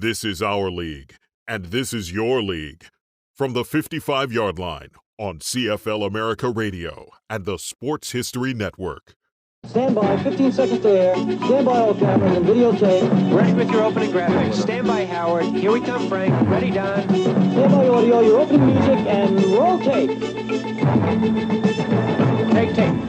This is our league, and this is your league. From the 55-yard line on CFL America Radio and the Sports History Network. Stand by, 15 seconds to air. Stand by all cameras and videotape. Ready with your opening graphics. Stand by, Howard. Here we come, Frank. Ready, Don. Stand by audio, your opening music, and roll tape. Take tape.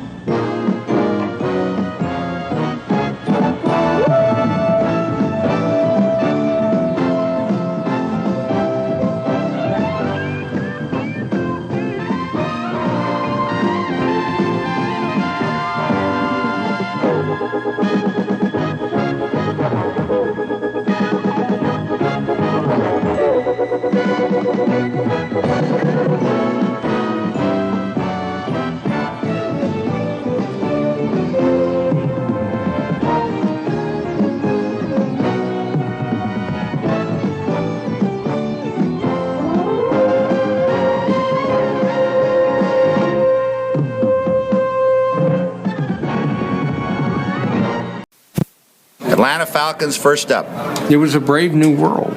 Atlanta Falcons first up. It was a brave new world,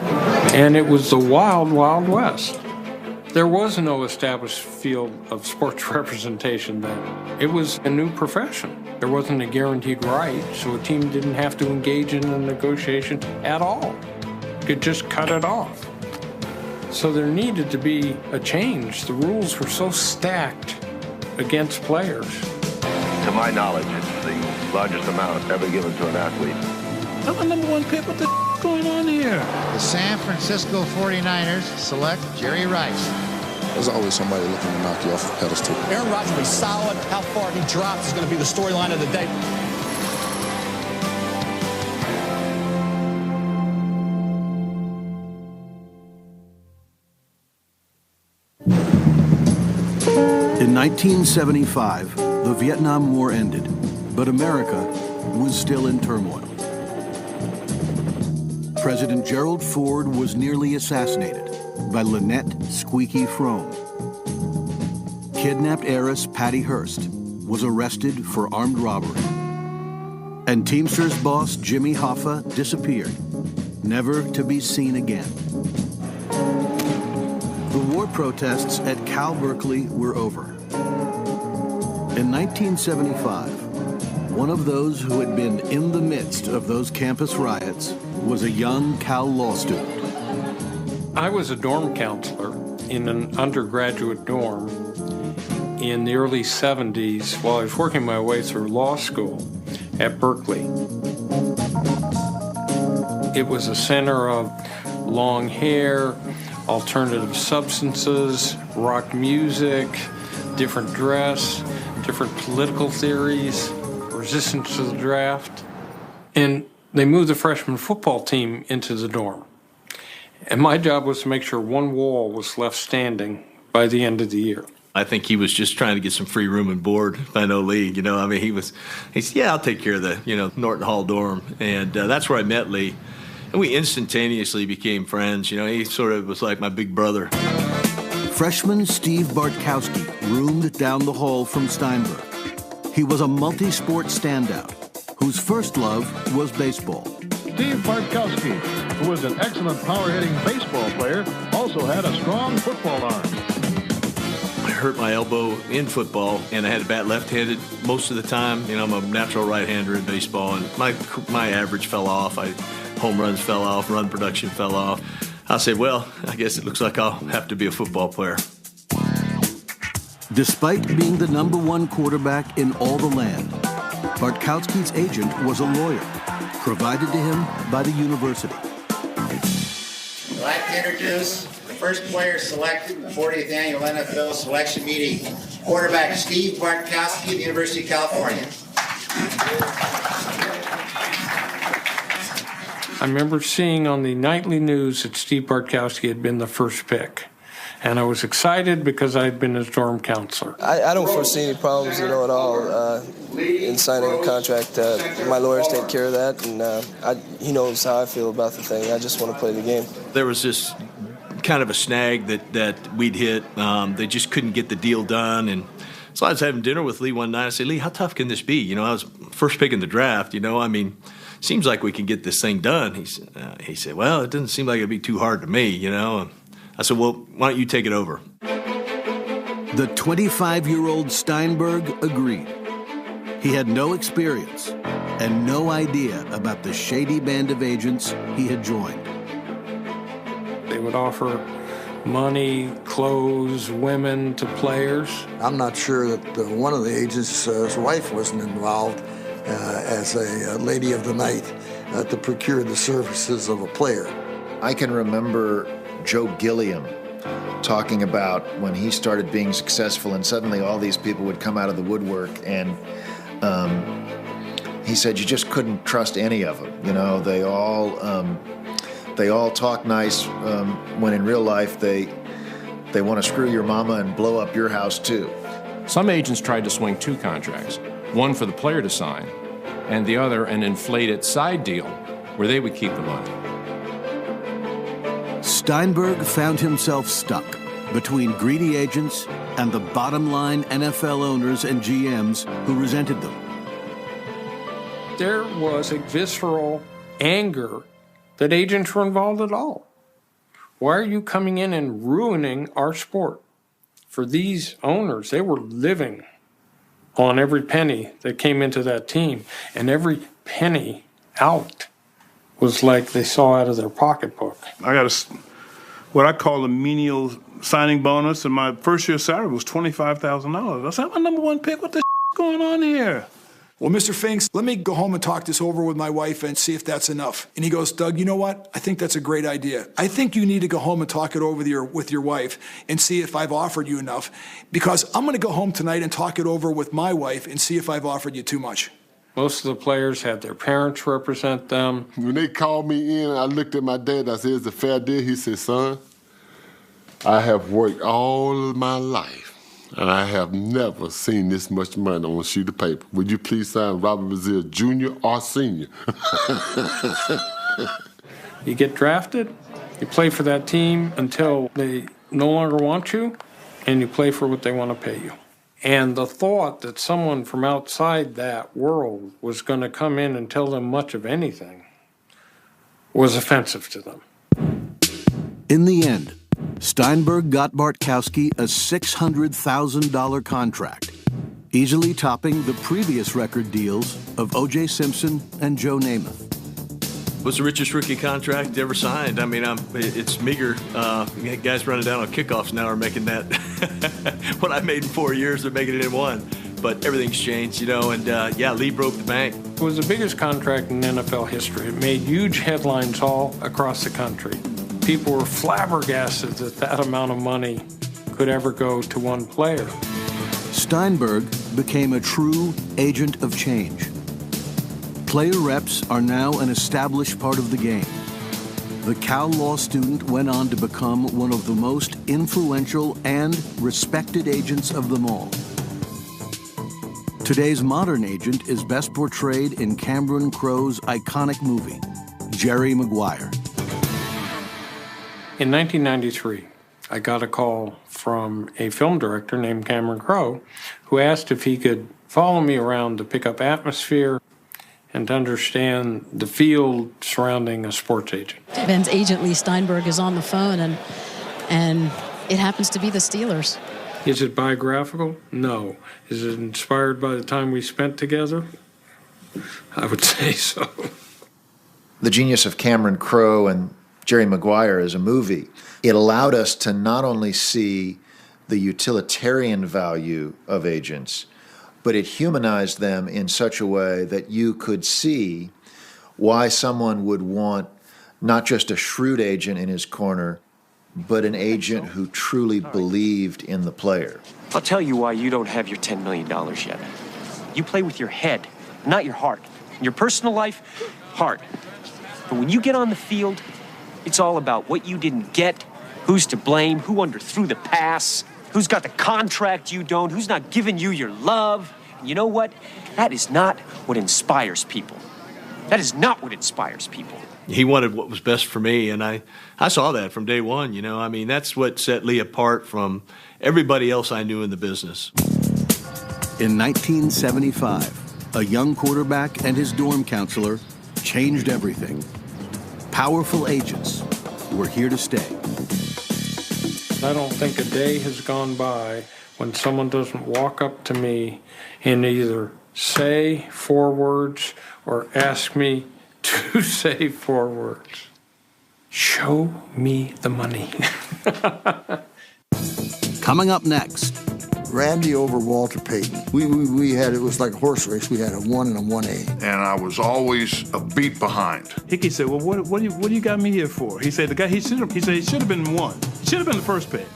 and it was the wild, wild west. There was no established field of sports representation then. It was a new profession. There wasn't a guaranteed right, so a team didn't have to engage in a negotiation at all. Could just cut it off. So there needed to be a change. The rules were so stacked against players. To my knowledge, it's the largest amount ever given to an athlete. I'm the number one pick. What the going on here? The San Francisco 49ers select Jerry Rice. There's always somebody looking to knock you off the pedestal. Aaron Rodgers will be solid. How far he drops is going to be the storyline of the day. In 1975, the Vietnam War ended, but America was still in turmoil. President Gerald Ford was nearly assassinated by Lynette "Squeaky" Frome. Kidnapped heiress Patty Hearst was arrested for armed robbery. And Teamsters boss Jimmy Hoffa disappeared, never to be seen again. The war protests at Cal Berkeley were over. In 1975, one of those who had been in the midst of those campus riots was a young Cal law student. I was a dorm counselor in an undergraduate dorm in the early 70s while I was working my way through law school at Berkeley. It was a center of long hair, alternative substances, rock music, different dress, different political theories, resistance to the draft. And they moved the freshman football team into the dorm. And my job was to make sure one wall was left standing by the end of the year. I think he was just trying to get some free room and board. I know Leigh, I mean, he said, yeah, I'll take care of the, Norton Hall dorm. And that's where I met Leigh. And we instantaneously became friends. He sort of was like my big brother. Freshman Steve Bartkowski roomed down the hall from Steinberg. He was a multi-sport standout whose first love was baseball. Steve Bartkowski, who was an excellent power-hitting baseball player, also had a strong football arm. I hurt my elbow in football, and I had to bat left-handed most of the time. I'm a natural right-hander in baseball, and my average fell off. Home runs fell off, run production fell off. I said, well, I guess it looks like I'll have to be a football player. Despite being the #1 quarterback in all the land, Bartkowski's agent was a lawyer, provided to him by the university. I'd like to introduce the first player selected in the 40th Annual NFL Selection Meeting, quarterback Steve Bartkowski of the University of California. I remember seeing on the nightly news that Steve Bartkowski had been the first pick. And I was excited because I had been his dorm counselor. I don't foresee any problems, at all in signing a contract. My lawyers take care of that, and he knows how I feel about the thing. I just want to play the game. There was this kind of a snag that we'd hit. They just couldn't get the deal done, and so I was having dinner with Leigh one night. I said, Leigh, how tough can this be? I was first pick in the draft, seems like we can get this thing done. He said, well, it doesn't seem like it'd be too hard to me, you know. And I said, well, why don't you take it over? The 25-year-old Steinberg agreed. He had no experience and no idea about the shady band of agents he had joined. They would offer money, clothes, women to players. I'm not sure that one of the agents' wife wasn't involved as a lady of the night to procure the services of a player. I can remember Joe Gilliam talking about when he started being successful and suddenly all these people would come out of the woodwork, and he said you just couldn't trust any of them. You know, they all talk nice when in real life they want to screw your mama and blow up your house too. Some agents tried to swing two contracts, one for the player to sign and the other an inflated side deal where they would keep the money. Steinberg found himself stuck between greedy agents and the bottom-line NFL owners and GMs who resented them. There was a visceral anger that agents were involved at all. Why are you coming in and ruining our sport? For these owners, they were living on every penny that came into that team, and every penny out was like they saw out of their pocketbook. I got what I call a menial signing bonus, and my first year salary was $25,000. I said, I'm my number one pick. What the going on here? Well, Mr. Finks, let me go home and talk this over with my wife and see if that's enough. And he goes, Doug, you know what? I think that's a great idea. I think you need to go home and talk it over with your wife and see if I've offered you enough, because I'm going to go home tonight and talk it over with my wife and see if I've offered you too much. Most of the players had their parents represent them. When they called me in, I looked at my dad. I said, is it a fair deal? He said, son, I have worked all of my life, and I have never seen this much money on a sheet of paper. Would you please sign Robert Brazile, Jr. or Senior? You get drafted, you play for that team until they no longer want you, and you play for what they want to pay you. And the thought that someone from outside that world was going to come in and tell them much of anything was offensive to them. In the end, Steinberg got Bartkowski a $600,000 contract, easily topping the previous record deals of O.J. Simpson and Joe Namath. It was the richest rookie contract ever signed. I mean, it's meager. Guys running down on kickoffs now are making that. What I made in 4 years, they're making it in one. But everything's changed, you know, and yeah, Leigh broke the bank. It was the biggest contract in NFL history. It made huge headlines all across the country. People were flabbergasted that that amount of money could ever go to one player. Steinberg became a true agent of change. Player reps are now an established part of the game. The Cal Law student went on to become one of the most influential and respected agents of them all. Today's modern agent is best portrayed in Cameron Crowe's iconic movie, Jerry Maguire. In 1993, I got a call from a film director named Cameron Crowe, who asked if he could follow me around to pick up atmosphere and to understand the field surrounding a sports agent. Ben's agent, Leigh Steinberg, is on the phone, and it happens to be the Steelers. Is it biographical? No. Is it inspired by the time we spent together? I would say so. The genius of Cameron Crowe and Jerry Maguire as a movie, it allowed us to not only see the utilitarian value of agents, but it humanized them in such a way that you could see why someone would want not just a shrewd agent in his corner, but an agent who truly believed in the player. I'll tell you why you don't have your $10 million yet. You play with your head, not your heart. In your personal life, heart. But when you get on the field, it's all about what you didn't get, who's to blame, who underthrew the pass, who's got the contract you don't, who's not giving you your love. And you know what? That is not what inspires people. That is not what inspires people. He wanted what was best for me, and I saw that from day one, you know. I mean, that's what set Leigh apart from everybody else I knew in the business. In 1975, a young quarterback and his dorm counselor changed everything. Powerful agents were here to stay. I don't think a day has gone by when someone doesn't walk up to me and either say 4 words or ask me to say 4 words. Show me the money. Coming up next. Randy over Walter Payton. We had, it was like a horse race. We had a 1 and a 1A. And I was always a beat behind. Hickey said, well, what do you got me here for? He said, he should have been 1. He should have been the first pick.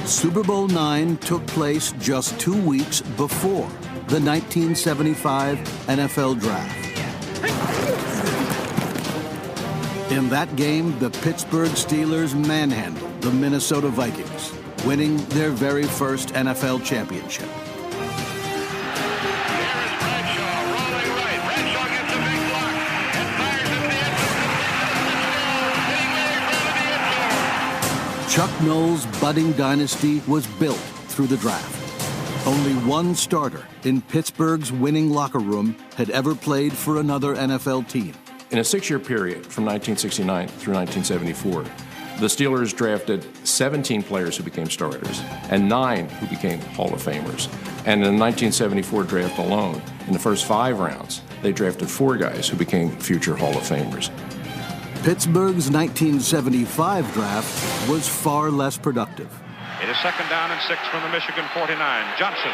Super Bowl IX took place just 2 weeks before the 1975 NFL Draft. In that game, the Pittsburgh Steelers manhandled the Minnesota Vikings, winning their very first NFL championship. Chuck Noll's budding dynasty was built through the draft. Only one starter in Pittsburgh's winning locker room had ever played for another NFL team. In a 6-year period from 1969 through 1974, the Steelers drafted 17 players who became starters and 9 who became Hall of Famers. And in the 1974 draft alone, in the first 5 rounds, they drafted 4 guys who became future Hall of Famers. Pittsburgh's 1975 draft was far less productive. It is 2nd down and 6 from the Michigan 49. Johnson.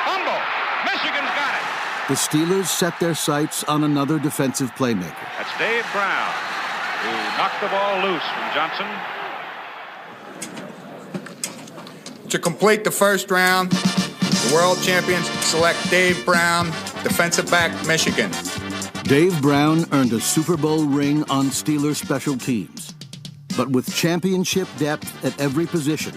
Fumble. Michigan's got it. The Steelers set their sights on another defensive playmaker. That's Dave Brown, who knocked the ball loose from Johnson. To complete the first round, the world champions select Dave Brown, defensive back, Michigan. Dave Brown earned a Super Bowl ring on Steelers special teams. But with championship depth at every position,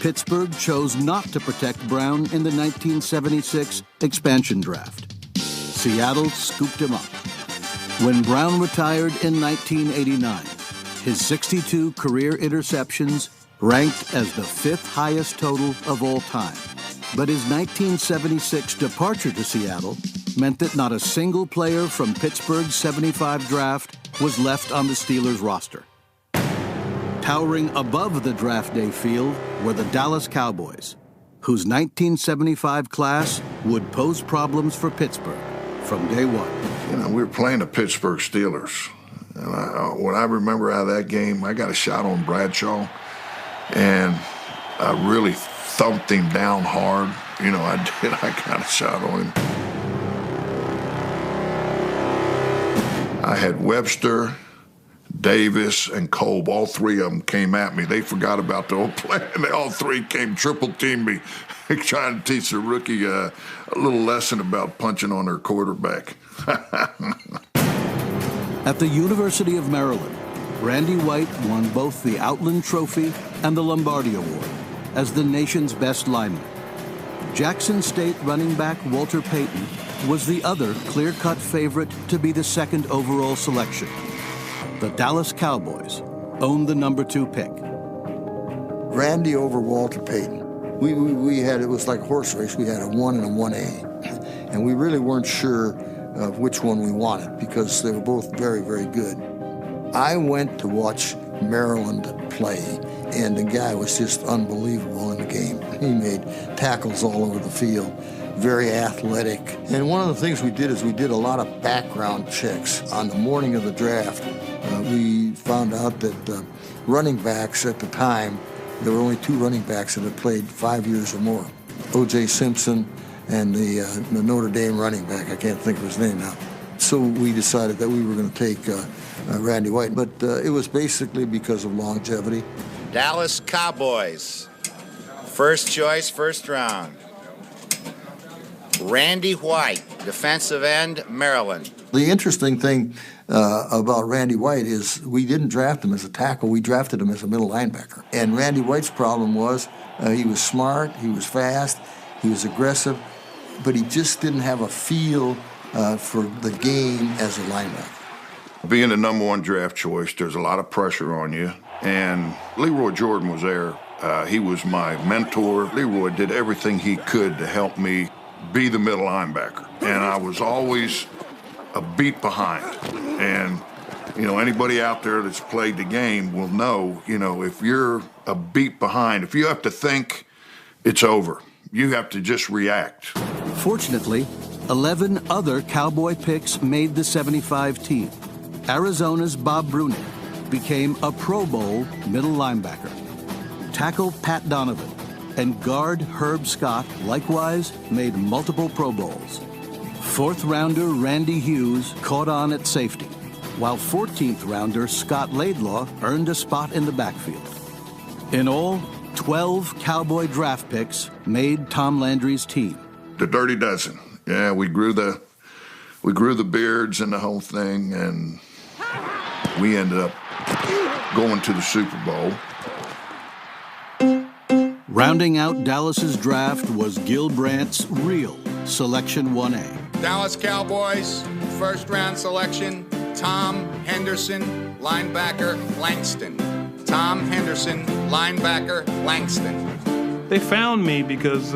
Pittsburgh chose not to protect Brown in the 1976 expansion draft. Seattle scooped him up. When Brown retired in 1989, his 62 career interceptions ranked as the 5th highest total of all time. But his 1976 departure to Seattle meant that not a single player from Pittsburgh's 75 draft was left on the Steelers roster. Towering above the draft day field were the Dallas Cowboys, whose 1975 class would pose problems for Pittsburgh from day one. You know, we were playing the Pittsburgh Steelers. And what I remember out of that game, I got a shot on Bradshaw, and I really thumped him down hard. You know, I did. I got a shot on him. I had Webster, Davis, and Kolb. All 3 of them came at me. They forgot about the old play, and they all 3 came triple-team me, trying to teach the rookie a little lesson about punching on their quarterback. At the University of Maryland, Randy White won both the Outland Trophy and the Lombardi Award as the nation's best lineman. Jackson State running back Walter Payton was the other clear-cut favorite to be the 2nd overall selection. The Dallas Cowboys owned the number 2 pick. Randy over Walter Payton. We had, it was like a horse race. We had a 1 and a 1A. And we really weren't sure of which one we wanted because they were both very, very good. I went to watch Maryland play, and the guy was just unbelievable in the game. He made tackles all over the field, very athletic. And one of the things we did is we did a lot of background checks. On the morning of the draft, we found out that running backs at the time, there were only 2 running backs that had played 5 years or more. O.J. Simpson and the Notre Dame running back, I can't think of his name now. So we decided that we were going to take Randy White, but it was basically because of longevity. Dallas Cowboys, first choice, first round. Randy White, defensive end, Maryland. The interesting thing about Randy White is we didn't draft him as a tackle, we drafted him as a middle linebacker. And Randy White's problem was he was smart, he was fast, he was aggressive, but he just didn't have a feel for the game as a linebacker. Being the #1 draft choice, there's a lot of pressure on you. And Leroy Jordan was there. He was my mentor. Leroy did everything he could to help me be the middle linebacker. And I was always a beat behind. And, you know, anybody out there that's played the game will know, you know, if you're a beat behind, if you have to think, it's over. You have to just react. Fortunately, 11 other Cowboy picks made the 75 team. Arizona's Bob Bruni became a Pro Bowl middle linebacker. Tackle Pat Donovan and guard Herb Scott likewise made multiple Pro Bowls. 4th rounder Randy Hughes caught on at safety, while 14th rounder Scott Laidlaw earned a spot in the backfield. In all, 12 Cowboy draft picks made Tom Landry's team. The Dirty Dozen. Yeah, we grew the beards and the whole thing, and we ended up going to the Super Bowl. Rounding out Dallas's draft was Gil Brandt's real Selection 1A. Dallas Cowboys, 1st round selection, Tom Henderson, linebacker, Langston. Tom Henderson, linebacker, Langston. They found me because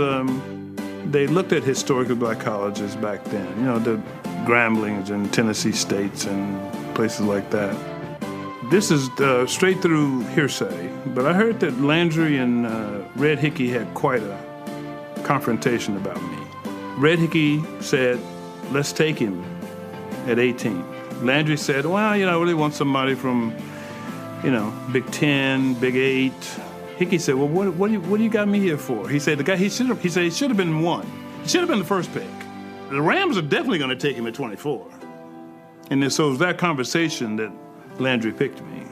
they looked at historically black colleges back then, you know, the Gramblings and Tennessee States and places like that. This is straight through hearsay, but I heard that Landry and Red Hickey had quite a confrontation about me. Red Hickey said, let's take him at 18. Landry said, well, you know, I really want somebody from, you know, Big 10, Big 8. Hickey said, well, what do you got me here for? He said, he should have been 1. He should have been the first pick. The Rams are definitely going to take him at 24. And so it was that conversation that Landry picked me.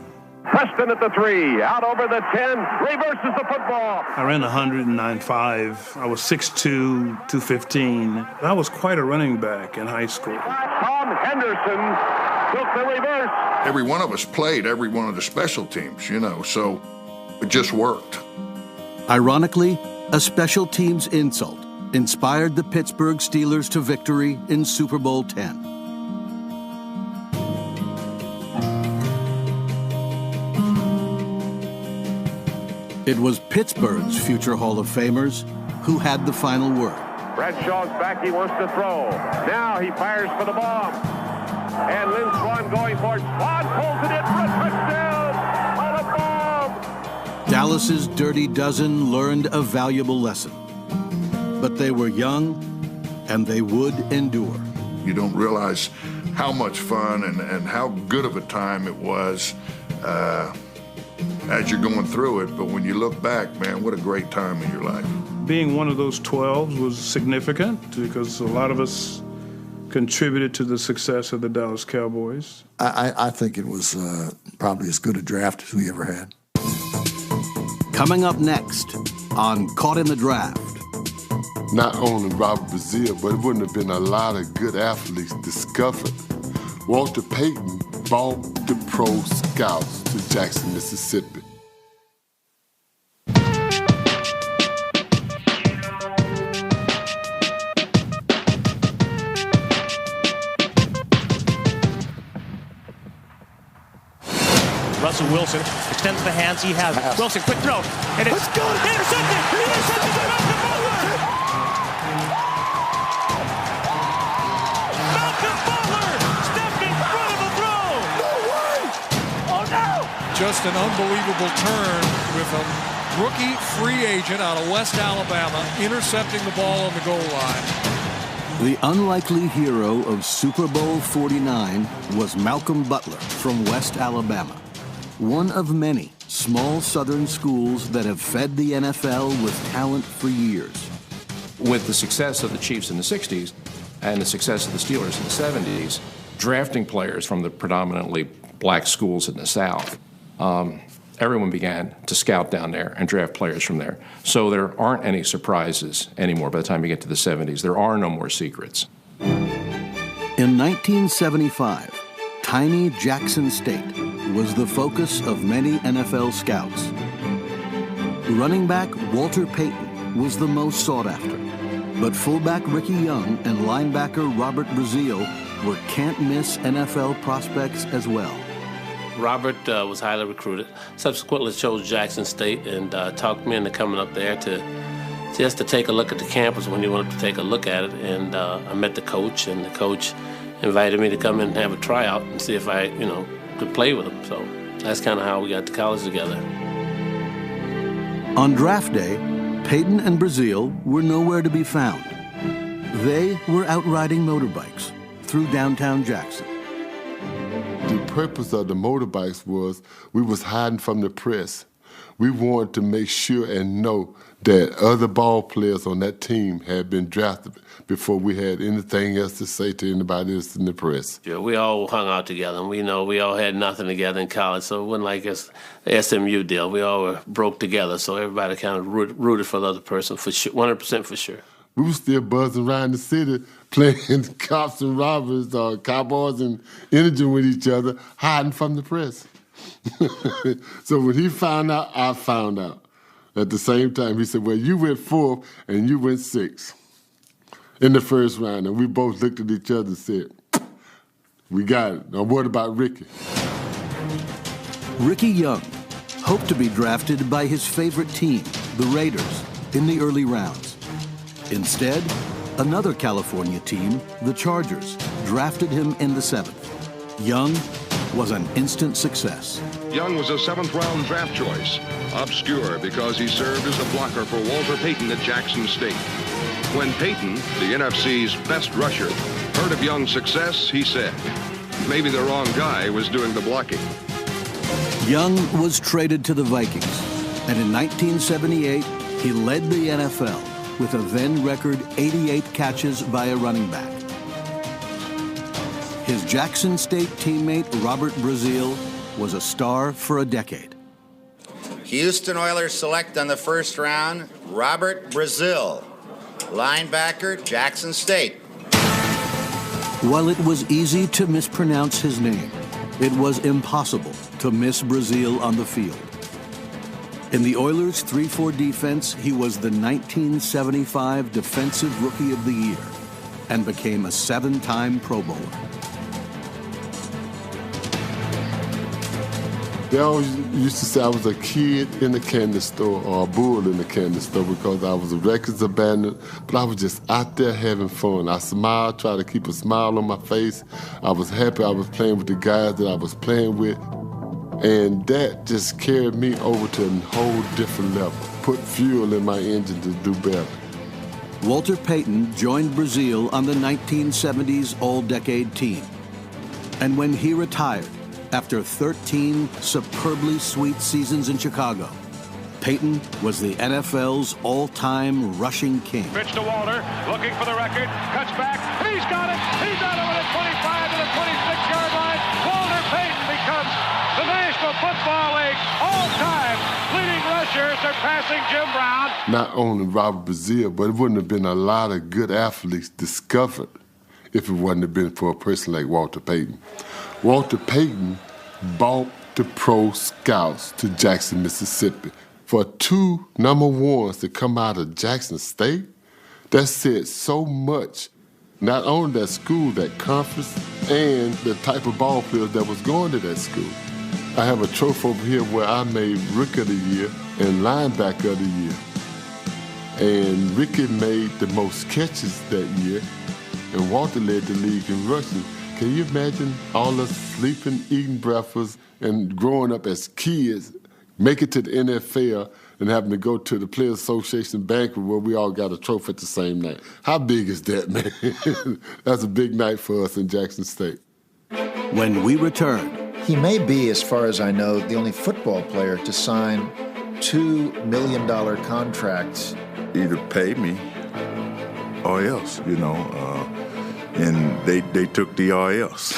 Preston at the 3, out over the 10, reverses the football. I ran 109.5. I was 6'2", 215. I was quite a running back in high school. Tom Henderson took the reverse. Every one of us played every one of the special teams, you know, so it just worked. Ironically, a special teams insult inspired the Pittsburgh Steelers to victory in Super Bowl X. It was Pittsburgh's future Hall of Famers who had the final word. Bradshaw's back, he wants to throw. Now he fires for the bomb. And Lynn Swan going for it. Swan pulls it in for a touchdown on a bomb. Dallas's Dirty Dozen learned a valuable lesson. But they were young, and they would endure. You don't realize how much fun and how good of a time it was as you're going through it, but when you look back, man, what a great time in your life. Being one of those 12s was significant because a lot of us contributed to the success of the Dallas Cowboys. I think it was probably as good a draft as we ever had. Coming up next on Caught in the Draft. Not only Robert Brazile, but it wouldn't have been a lot of good athletes discovered. Walter Payton brought the pro scouts to Jackson, Mississippi. Russell Wilson extends the hands he has. Wilson, quick throw. And it's intercepted! Intercepted by Malcolm Butler! Malcolm Butler stepped in front of the throw! No way! Oh no! Just an unbelievable turn with a rookie free agent out of West Alabama intercepting the ball on the goal line. The unlikely hero of Super Bowl 49 was Malcolm Butler from West Alabama. One of many small southern schools that have fed the NFL with talent for years. With the success of the Chiefs in the 60s and the success of the Steelers in the 70s, drafting players from the predominantly black schools in the South, everyone began to scout down there and draft players from there. So there aren't any surprises anymore by the time you get to the 70s. There are no more secrets. In 1975, tiny Jackson State was the focus of many NFL scouts. Running back Walter Payton was the most sought after, but fullback Ricky Young and linebacker Robert Brazile were can't-miss NFL prospects as well. Robert was highly recruited. Subsequently chose Jackson State and talked me into coming up there just to take a look at the campus when he wanted to take a look at it. And I met the coach, and the coach invited me to come in and have a tryout and see if I, could play with him. So that's kind of how we got to college together. On draft day, Payton and Brazile were nowhere to be found. They were out riding motorbikes through downtown Jackson. The purpose of the motorbikes was we was hiding from the press. We wanted to make sure and know that other ball players on that team had been drafted before we had anything else to say to anybody else in the press. Yeah, we all hung out together, and we all had nothing together in college, so it wasn't like the SMU deal. We all were broke together, so everybody kind of rooted for the other person, for sure, 100% for sure. We were still buzzing around the city, playing cops and robbers, cowboys and Indians with each other, hiding from the press. So when he found out, I found out. At the same time, he said, well, you went 4th and you went 6th in the first round. And we both looked at each other and said, we got it. Now what about Ricky? Ricky Young hoped to be drafted by his favorite team, the Raiders, in the early rounds. Instead, another California team, the Chargers, drafted him in the 7th. Young was an instant success. Young was a 7th-round draft choice, obscure because he served as a blocker for Walter Payton at Jackson State. When Payton, the NFC's best rusher, heard of Young's success, he said, maybe the wrong guy was doing the blocking. Young was traded to the Vikings, and in 1978, he led the NFL with a then-record 88 catches by a running back. His Jackson State teammate, Robert Brazile, was a star for a decade. Houston Oilers select on the first round, Robert Brazile, linebacker, Jackson State. While it was easy to mispronounce his name, it was impossible to miss Brazile on the field. In the Oilers' 3-4 defense, he was the 1975 Defensive Rookie of the Year and became a 7-time Pro Bowler. They always used to say I was a kid in the candy store or a bull in the candy store because I was a records abandoned, but I was just out there having fun. I smiled, tried to keep a smile on my face. I was happy I was playing with the guys that I was playing with. And that just carried me over to a whole different level, put fuel in my engine to do better. Walter Payton joined Brazile on the 1970s All-Decade team. And when he retired, after 13 superbly sweet seasons in Chicago, Payton was the NFL's all-time rushing king. Pitch to Walter, looking for the record, cuts back, he's got it! He's out of it at 25 to the 26-yard line. Walter Payton becomes the National Football League all-time leading rusher, surpassing Jim Brown. Not only Robert Brazile, but it wouldn't have been a lot of good athletes discovered if it wouldn't have been for a person like Walter Payton. Walter Payton brought the pro scouts to Jackson, Mississippi. For 2 number 1s to come out of Jackson State, that said so much. Not only that school, that conference, and the type of ball players that was going to that school. I have a trophy over here where I made Rookie of the Year and Linebacker of the Year. And Ricky made the most catches that year, and Walter led the league in rushing. Can you imagine all us sleeping, eating breakfast, and growing up as kids, make it to the NFL, and having to go to the Players Association banquet where we all got a trophy at the same night? How big is that, man? That's a big night for us in Jackson State. When we return, he may be, as far as I know, the only football player to sign $2 million contracts. Either pay me or else, and they took the or else.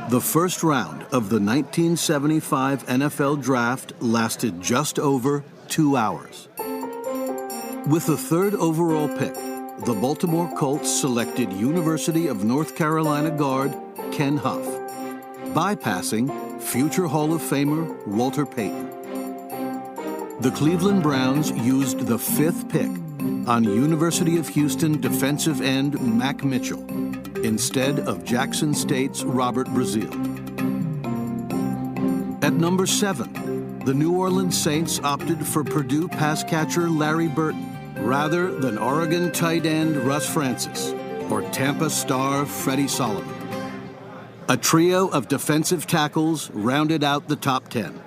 The first round of the 1975 NFL Draft lasted just over 2 hours. With the 3rd overall pick, the Baltimore Colts selected University of North Carolina guard Ken Huff. bypassing future Hall of Famer Walter Payton. The Cleveland Browns used the 5th pick on University of Houston defensive end Mac Mitchell instead of Jackson State's Robert Brazile. At number 7, the New Orleans Saints opted for Purdue pass catcher Larry Burton rather than Oregon tight end Russ Francis or Tampa star Freddie Solomon. A trio of defensive tackles rounded out the top 10.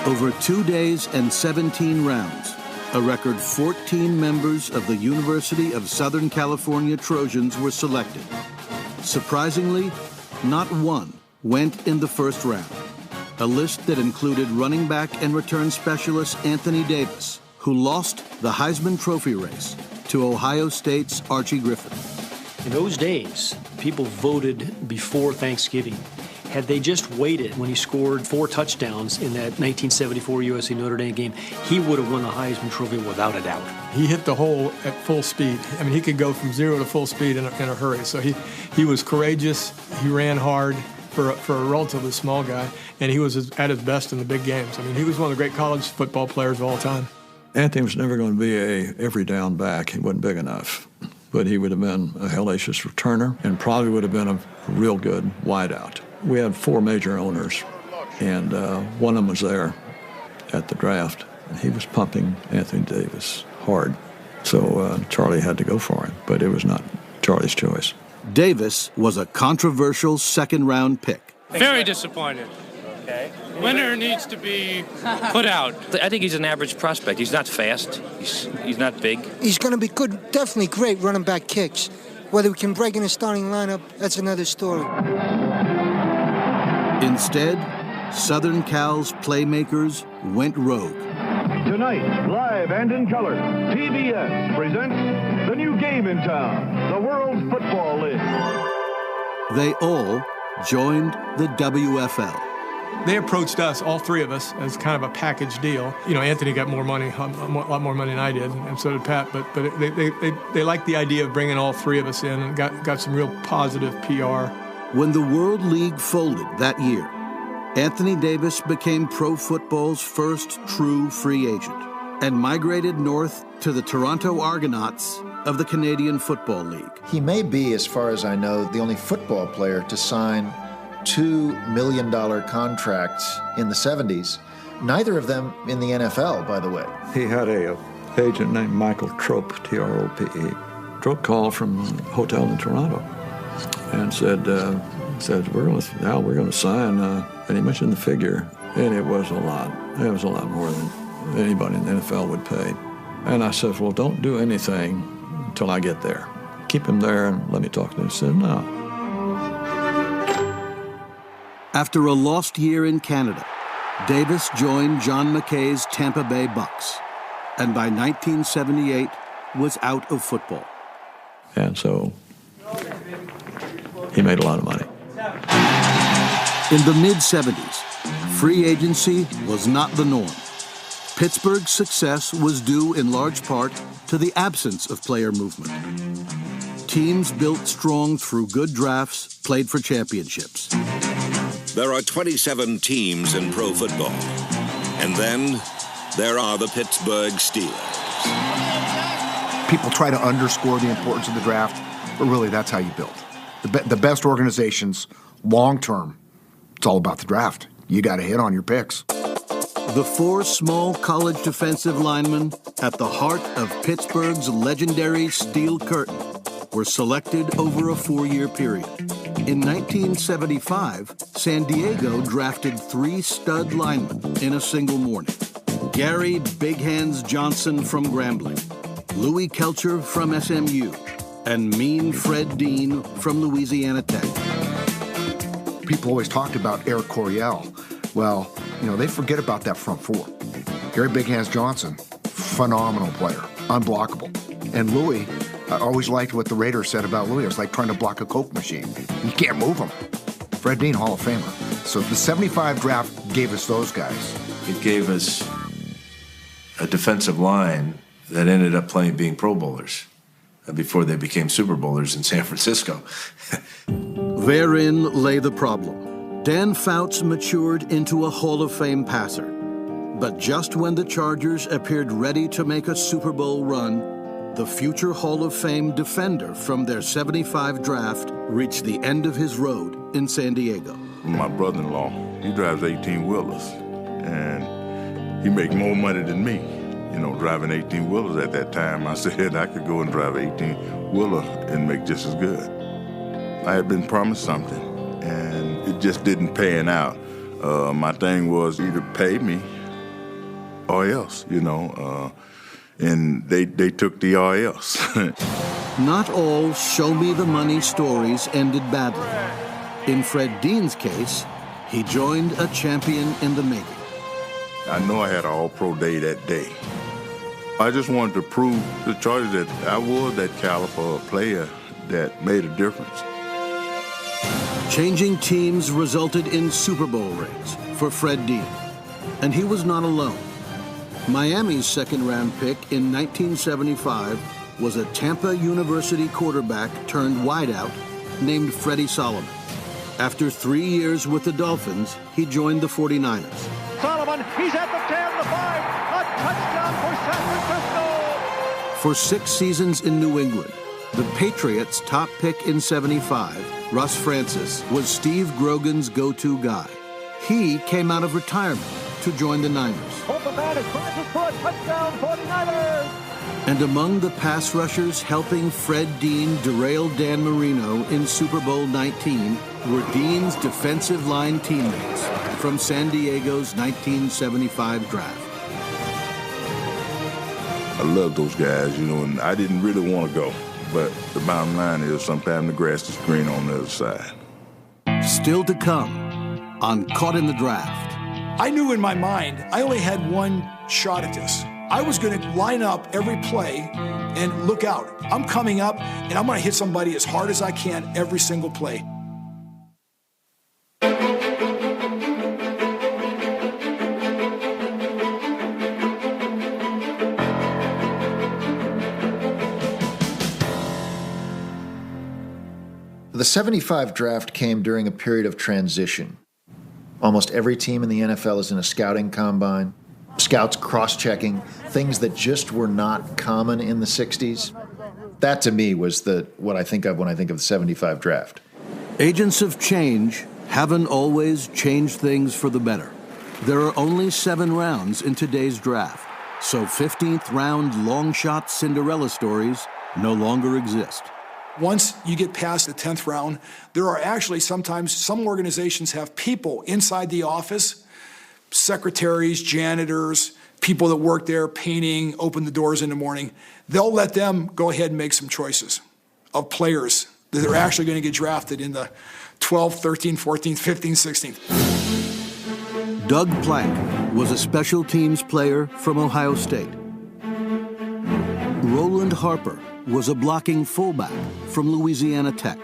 Over 2 days and 17 rounds, a record 14 members of the University of Southern California Trojans were selected. Surprisingly, not one went in the first round. A list that included running back and return specialist Anthony Davis, who lost the Heisman Trophy race to Ohio State's Archie Griffin. In those days, people voted before Thanksgiving. Had they just waited when he scored 4 touchdowns in that 1974 USC Notre Dame game, he would have won the Heisman Trophy without a doubt. He hit the hole at full speed. I mean, he could go from 0 to full speed in a hurry. So he was courageous. He ran hard for a relatively small guy, and he was at his best in the big games. I mean, he was one of the great college football players of all time. Anthony was never going to be a every down back. He wasn't big enough. But he would have been a hellacious returner and probably would have been a real good wideout. We had 4 major owners, and one of them was there at the draft. And he was pumping Anthony Davis hard. So Charlie had to go for him, but it was not Charlie's choice. Davis was a controversial second-round pick. Very disappointed. Okay. Winner needs to be put out. I think he's an average prospect. He's not fast. He's not big. He's going to be good, definitely great running back kicks. Whether we can break in the starting lineup, that's another story. Instead, Southern Cal's playmakers went rogue. Tonight, live and in color, PBS presents the new game in town, the World Football League. They all joined the WFL. They approached us, all 3 of us, as kind of a package deal. You know, Anthony got more money, a lot more money than I did, and so did Pat. But they liked the idea of bringing all 3 of us in and got some real positive PR. When the World League folded that year, Anthony Davis became pro football's first true free agent and migrated north to the Toronto Argonauts of the Canadian Football League. He may be, as far as I know, the only football player to sign $2 million contracts in the 70s. Neither of them in the NFL, by the way. He had a agent named Michael Trope, T-R-O-P-E. Trope called from a hotel in Toronto and said we're going to sign, and he mentioned the figure, and it was a lot. It was a lot more than anybody in the NFL would pay. And I said, well, don't do anything until I get there. Keep him there and let me talk to him. He said, no. After a lost year in Canada, Davis joined John McKay's Tampa Bay Bucks, and by 1978 was out of football. And so he made a lot of money. In the mid-70s, free agency was not the norm. Pittsburgh's success was due in large part to the absence of player movement. Teams built strong through good drafts, played for championships. There are 27 teams in pro football. And then there are the Pittsburgh Steelers. People try to underscore the importance of the draft, but really that's how you build. The best organizations, long-term, it's all about the draft. You got to hit on your picks. The 4 small college defensive linemen at the heart of Pittsburgh's legendary Steel Curtain were selected over a 4-year period. In 1975, San Diego drafted 3 stud linemen in a single morning. Gary Big Hands Johnson from Grambling, Louis Kelcher from SMU, and Mean Fred Dean from Louisiana Tech. People always talked about Eric Coryell. Well, they forget about that front 4. Gary Big Hands Johnson, phenomenal player, unblockable. And Louis, I always liked what the Raiders said about Louis. It was like trying to block a Coke machine. You can't move him. Fred Dean, Hall of Famer. So the 75 draft gave us those guys. It gave us a defensive line that ended up being Pro Bowlers before they became Super Bowlers in San Francisco. Therein lay the problem. Dan Fouts matured into a Hall of Fame passer. But just when the Chargers appeared ready to make a Super Bowl run, the future Hall of Fame defender from their '75 draft reached the end of his road in San Diego. My brother-in-law, he drives 18-wheelers, and he makes more money than me, driving 18-wheelers at that time. I said I could go and drive an 18-wheeler and make just as good. I had been promised something, and it just didn't pan out. My thing was either pay me or else, and they took the or else. Not all show-me-the-money stories ended badly. In Fred Dean's case, he joined a champion in the making. I know I had an all-pro day that day. I just wanted to prove to the Chargers that I was that caliber of player that made a difference. Changing teams resulted in Super Bowl rings for Fred Dean, and he was not alone. Miami's second-round pick in 1975 was a Tampa University quarterback turned wideout named Freddie Solomon. After 3 years with the Dolphins, he joined the 49ers. Solomon, he's at the 10, the 5, a touchdown for San Francisco! For 6 seasons in New England, the Patriots' top pick in '75, Russ Francis, was Steve Grogan's go-to guy. He came out of retirement to join the Niners. Hope the man is trying for a touchdown, 49ers! And among the pass rushers helping Fred Dean derail Dan Marino in Super Bowl 19 were Dean's defensive line teammates from San Diego's 1975 draft. I love those guys, and I didn't really want to go. But the bottom line is sometimes the grass is green on the other side. Still to come on Caught in the Draft. I knew in my mind I only had one shot at this. I was going to line up every play and look out. I'm coming up, and I'm going to hit somebody as hard as I can every single play. The '75 draft came during a period of transition. Almost every team in the NFL is in a scouting combine, scouts cross-checking, things that just were not common in the 60s. That, to me, was what I think of when I think of the '75 draft. Agents of change haven't always changed things for the better. There are only 7 rounds in today's draft, so 15th round long shot Cinderella stories no longer exist. Once you get past the 10th round, there are actually sometimes some organizations have people inside the office, secretaries, janitors, people that work there, painting, open the doors in the morning. They'll let them go ahead and make some choices of players that are actually going to get drafted in the 12th, 13th, 14th, 15th, 16th. Doug Plank was a special teams player from Ohio State. Roland Harper was a blocking fullback from Louisiana Tech.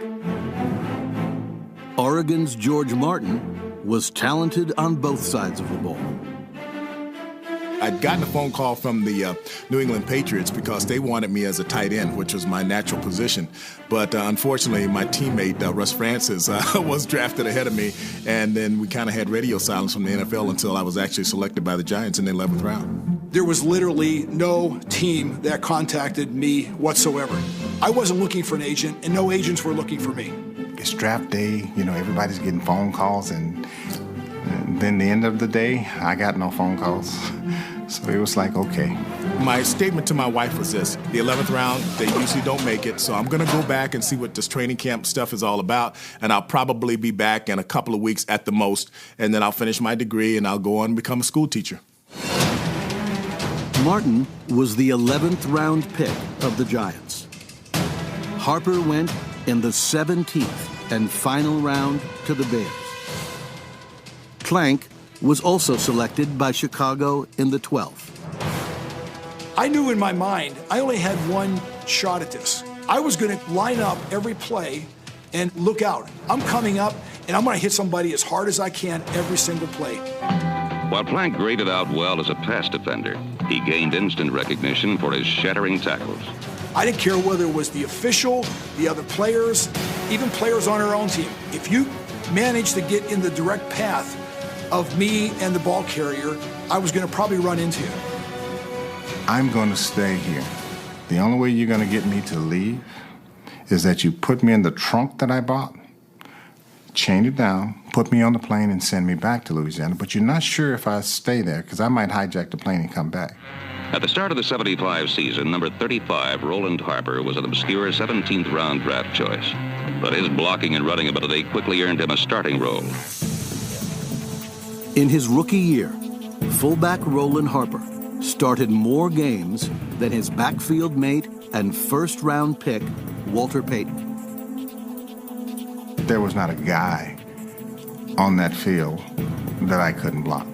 Oregon's George Martin was talented on both sides of the ball. I'd gotten a phone call from the New England Patriots because they wanted me as a tight end, which was my natural position. But unfortunately, my teammate, Russ Francis, was drafted ahead of me, and then we kind of had radio silence from the NFL until I was actually selected by the Giants in the 11th round. There was literally no team that contacted me whatsoever. I wasn't looking for an agent, and no agents were looking for me. It's draft day, everybody's getting phone calls, and then the end of the day, I got no phone calls. So it was like, okay. My statement to my wife was this: the 11th round, they usually don't make it, so I'm going to go back and see what this training camp stuff is all about, and I'll probably be back in a couple of weeks at the most, and then I'll finish my degree and I'll go on and become a school teacher. Martin was the 11th round pick of the Giants. Harper went in the 17th and final round to the Bears. Plank was also selected by Chicago in the 12th. I knew in my mind I only had one shot at this. I was going to line up every play and look out. I'm coming up, and I'm going to hit somebody as hard as I can every single play. While Plank graded out well as a pass defender, he gained instant recognition for his shattering tackles. I didn't care whether it was the official, the other players, even players on our own team. If you managed to get in the direct path of me and the ball carrier, I was going to probably run into you. I'm going to stay here. The only way you're going to get me to leave is that you put me in the trunk that I bought, chain it down, put me on the plane, and send me back to Louisiana. But you're not sure if I stay there, because I might hijack the plane and come back. At the start of the 75 season, number 35, Roland Harper, was an obscure 17th round draft choice. But his blocking and running ability quickly earned him a starting role. In his rookie year, fullback Roland Harper started more games than his backfield mate and first-round pick, Walter Payton. There was not a guy on that field that I couldn't block.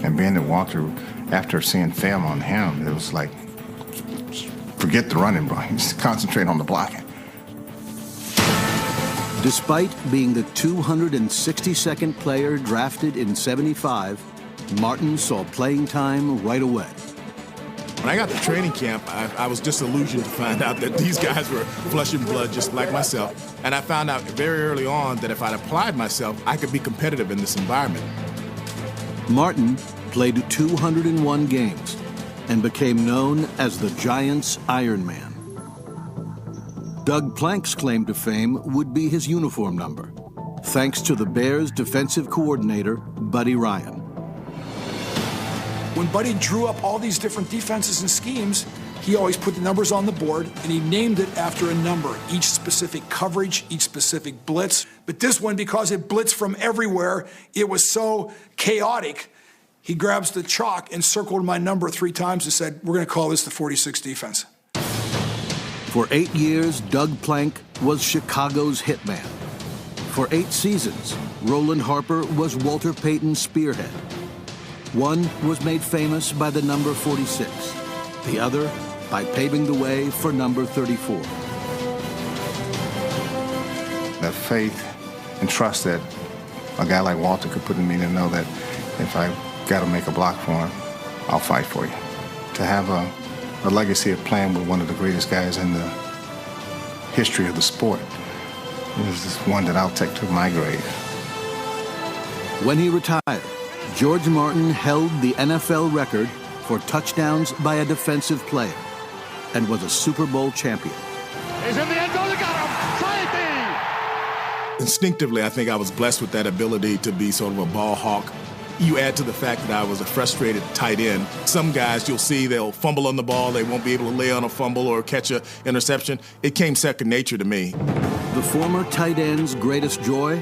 And being that Walter, after seeing film on him, it was like, forget the running, bro. Just concentrate on the blocking. Despite being the 262nd player drafted in '75, Martin saw playing time right away. When I got to training camp, I was disillusioned to find out that these guys were flesh and blood just like myself. And I found out very early on that if I'd applied myself, I could be competitive in this environment. Martin played 201 games and became known as the Giants' Iron Man. Doug Plank's claim to fame would be his uniform number, thanks to the Bears' defensive coordinator, Buddy Ryan. When Buddy drew up all these different defenses and schemes, he always put the numbers on the board, and he named it after a number, each specific coverage, each specific blitz. But this one, because it blitzed from everywhere, it was so chaotic, he grabs the chalk and circled my number 3 times and said, we're going to call this the 46 defense. For 8 years, Doug Plank was Chicago's hitman. For 8 seasons, Roland Harper was Walter Payton's spearhead. One was made famous by the number 46, the other by paving the way for number 34. That faith and trust that a guy like Walter could put in me to know that if I got to make a block for him, I'll fight for you. To have a legacy of playing with one of the greatest guys in the history of the sport is just one that I'll take to my grave. When he retired, George Martin held the NFL record for touchdowns by a defensive player and was a Super Bowl champion. He's in the end zone, they got him! Safety! Instinctively, I think I was blessed with that ability to be sort of a ball hawk. You add to the fact that I was a frustrated tight end. Some guys you'll see, they'll fumble on the ball, they won't be able to lay on a fumble or catch an interception. It came second nature to me. The former tight end's greatest joy?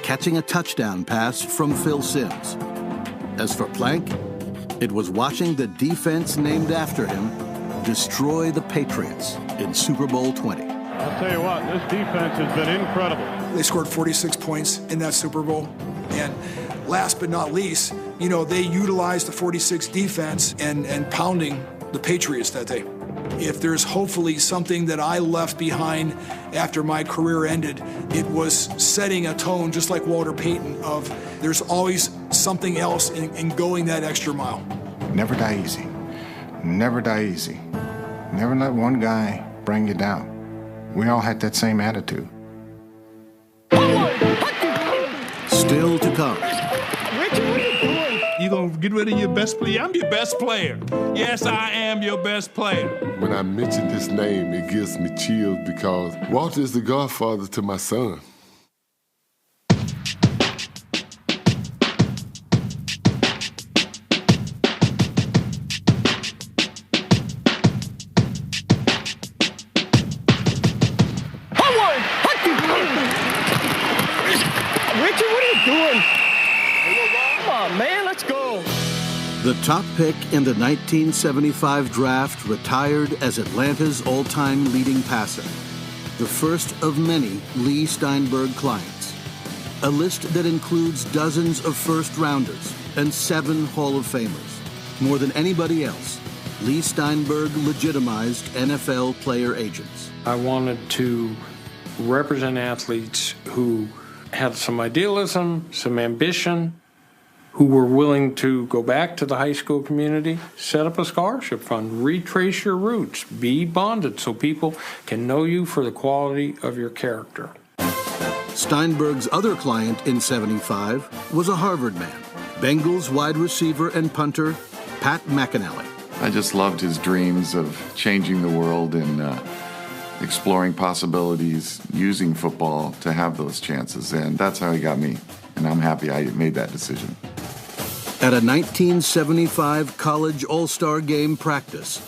Catching a touchdown pass from Phil Simms. As for Plank, it was watching the defense named after him destroy the Patriots in Super Bowl 20. I'll tell you what, this defense has been incredible. They scored 46 points in that Super Bowl. And last but not least, you know, they utilized the 46 defense and pounding the Patriots that day. If there's hopefully something that I left behind after my career ended, it was setting a tone, just like Walter Payton, of there's always something else in going that extra mile. Never die easy. Never die easy. Never let one guy bring you down. We all had that same attitude. Still to come. You gonna get rid of your best player? I'm your best player. Yes, I am your best player. When I mention this name, it gives me chills because Walter is the godfather to my son. Richard, what are you doing? Come on, man, let's go. The top pick in the 1975 draft retired as Atlanta's all-time leading passer, the first of many Leigh Steinberg clients. A list that includes dozens of first-rounders and 7 Hall of Famers. More than anybody else, Leigh Steinberg legitimized NFL player agents. I wanted to represent athletes who had some idealism, some ambition, who were willing to go back to the high school community, set up a scholarship fund, retrace your roots, be bonded so people can know you for the quality of your character. Steinberg's other client in '75 was a Harvard man, Bengals wide receiver and punter Pat McAnally. I just loved his dreams of changing the world and exploring possibilities, using football to have those chances, and that's how he got me, and I'm happy I made that decision. At a 1975 college all-star game practice,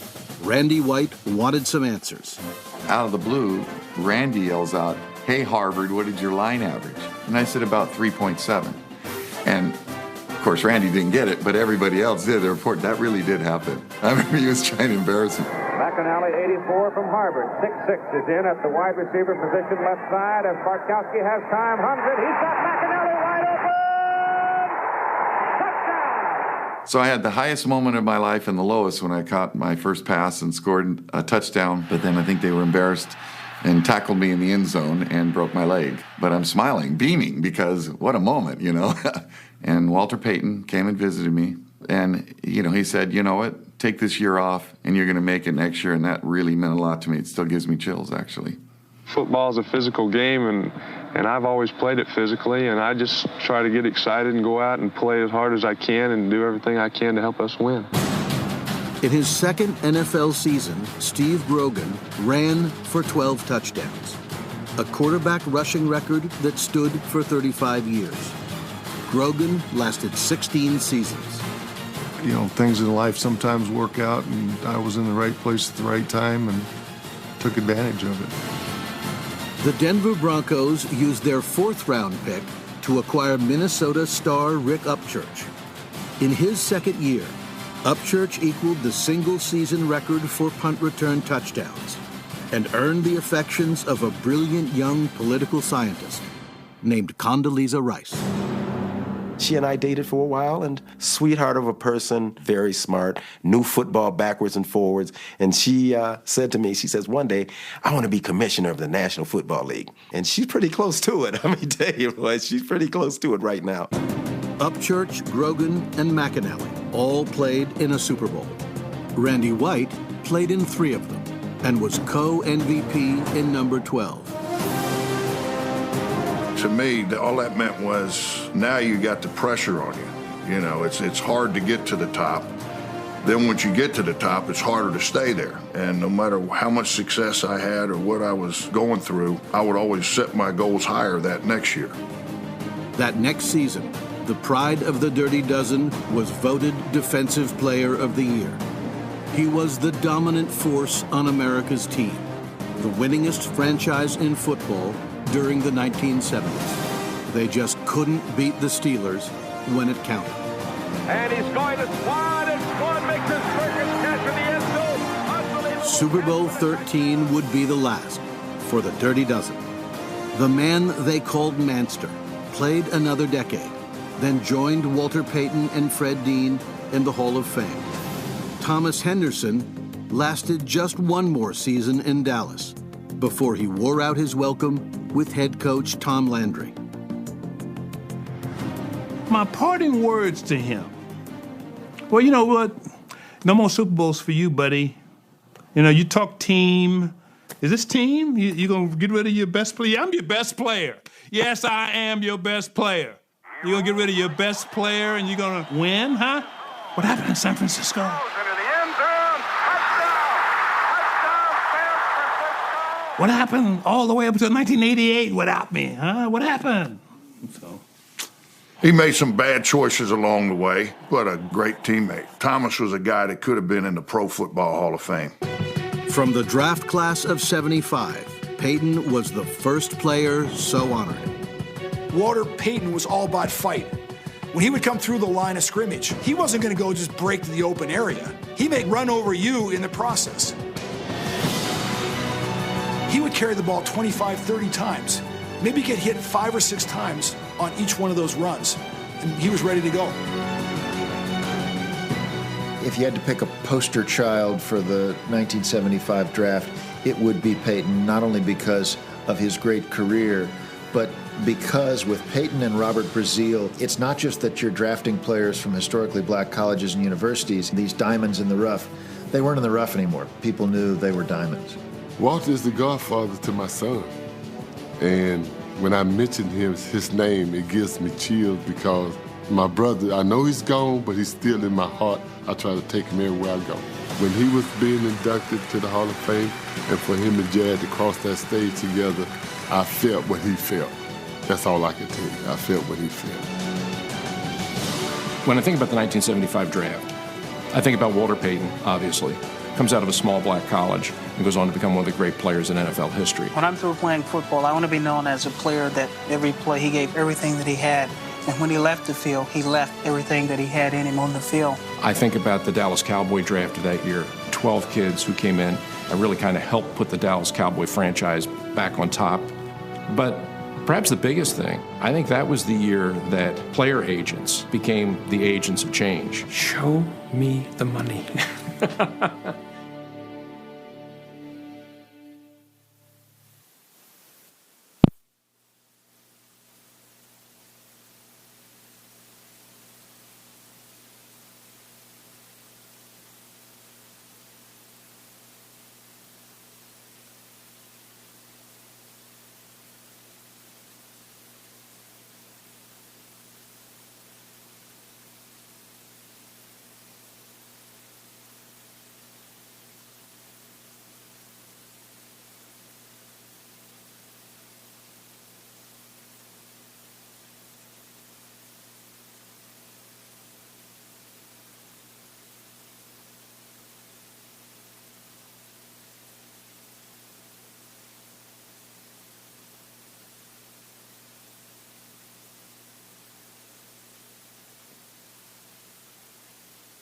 Randy White wanted some answers. Out of the blue, Randy yells out, "Hey, Harvard, what did your line average?" And I said about 3.7. And of course, Randy didn't get it, but everybody else did. The report, that really did happen. I remember he was trying to embarrass me. McAnally, 84 from Harvard. 6'6" is in at the wide receiver position left side as Bartkowski has time. 100. He's got McAnally wide open. So I had the highest moment of my life and the lowest when I caught my first pass and scored a touchdown. But then I think they were embarrassed and tackled me in the end zone and broke my leg. But I'm smiling, beaming, because what a moment, you know. And Walter Payton came and visited me. And, you know, he said, you know what, take this year off and you're going to make it next year. And that really meant a lot to me. It still gives me chills, actually. Football is a physical game, and I've always played it physically, and I just try to get excited and go out and play as hard as I can and do everything I can to help us win. In his second NFL season, Steve Grogan ran for 12 touchdowns, a quarterback rushing record that stood for 35 years. Grogan lasted 16 seasons. You know, things in life sometimes work out, and I was in the right place at the right time and took advantage of it. The Denver Broncos used their fourth-round pick to acquire Minnesota star Rick Upchurch. In his second year, Upchurch equaled the single-season record for punt return touchdowns and earned the affections of a brilliant young political scientist named Condoleezza Rice. She and I dated for a while, and sweetheart of a person, very smart, knew football backwards and forwards. And she said to me, she says, one day, I want to be commissioner of the National Football League. And she's pretty close to it. I mean, tell you what, she's pretty close to it right now. Upchurch, Grogan, and McAnally all played in a Super Bowl. Randy White played in 3 of them and was co-MVP in number 12. To me, all that meant was now you got the pressure on you. You know, it's hard to get to the top. Then once you get to the top, it's harder to stay there. And no matter how much success I had or what I was going through, I would always set my goals higher that next year. That next season, the pride of the Dirty Dozen was voted Defensive Player of the Year. He was the dominant force on America's team, the winningest franchise in football during the 1970s. They just couldn't beat the Steelers when it counted. And he's going to Swan, and Swan makes his circus catch in the end zone. Super Bowl 13 would be the last for the Dirty Dozen. The man they called Manster played another decade, then joined Walter Payton and Fred Dean in the Hall of Fame. Thomas Henderson lasted just one more season in Dallas before he wore out his welcome with head coach Tom Landry. My parting words to him. Well, you know what? No more Super Bowls for you, buddy. You know, you talk team. Is this team? You gonna get rid of your best player? I'm your best player. Yes, I am your best player. You gonna get rid of your best player and you're gonna win, huh? What happened in San Francisco? What happened all the way up until 1988 without me, huh? What happened? So. He made some bad choices along the way, but a great teammate. Thomas was a guy that could have been in the Pro Football Hall of Fame. From the draft class of '75, Payton was the first player so honored. Walter Payton was all about fight. When he would come through the line of scrimmage, he wasn't going to go just break to the open area. He may run over you in the process. He would carry the ball 25, 30 times, maybe get hit 5 or 6 times on each one of those runs, and he was ready to go. If you had to pick a poster child for the 1975 draft, it would be Payton, not only because of his great career, but because with Payton and Robert Brazile, it's not just that you're drafting players from historically black colleges and universities, these diamonds in the rough. They weren't in the rough anymore. People knew they were diamonds. Walter is the godfather to my son. And when I mention his name, it gives me chills because my brother, I know he's gone, but he's still in my heart. I try to take him everywhere I go. When he was being inducted to the Hall of Fame, and for him and Jad to cross that stage together, I felt what he felt. That's all I can tell you. I felt what he felt. When I think about the 1975 draft, I think about Walter Payton, obviously. Comes out of a small black college and goes on to become one of the great players in NFL history. When I'm through playing football, I want to be known as a player that every play he gave everything that he had. And when he left the field, he left everything that he had in him on the field. I think about the Dallas Cowboy draft of that year. 12 kids who came in and really kind of helped put the Dallas Cowboy franchise back on top. But perhaps the biggest thing, I think that was the year that player agents became the agents of change. Show me the money.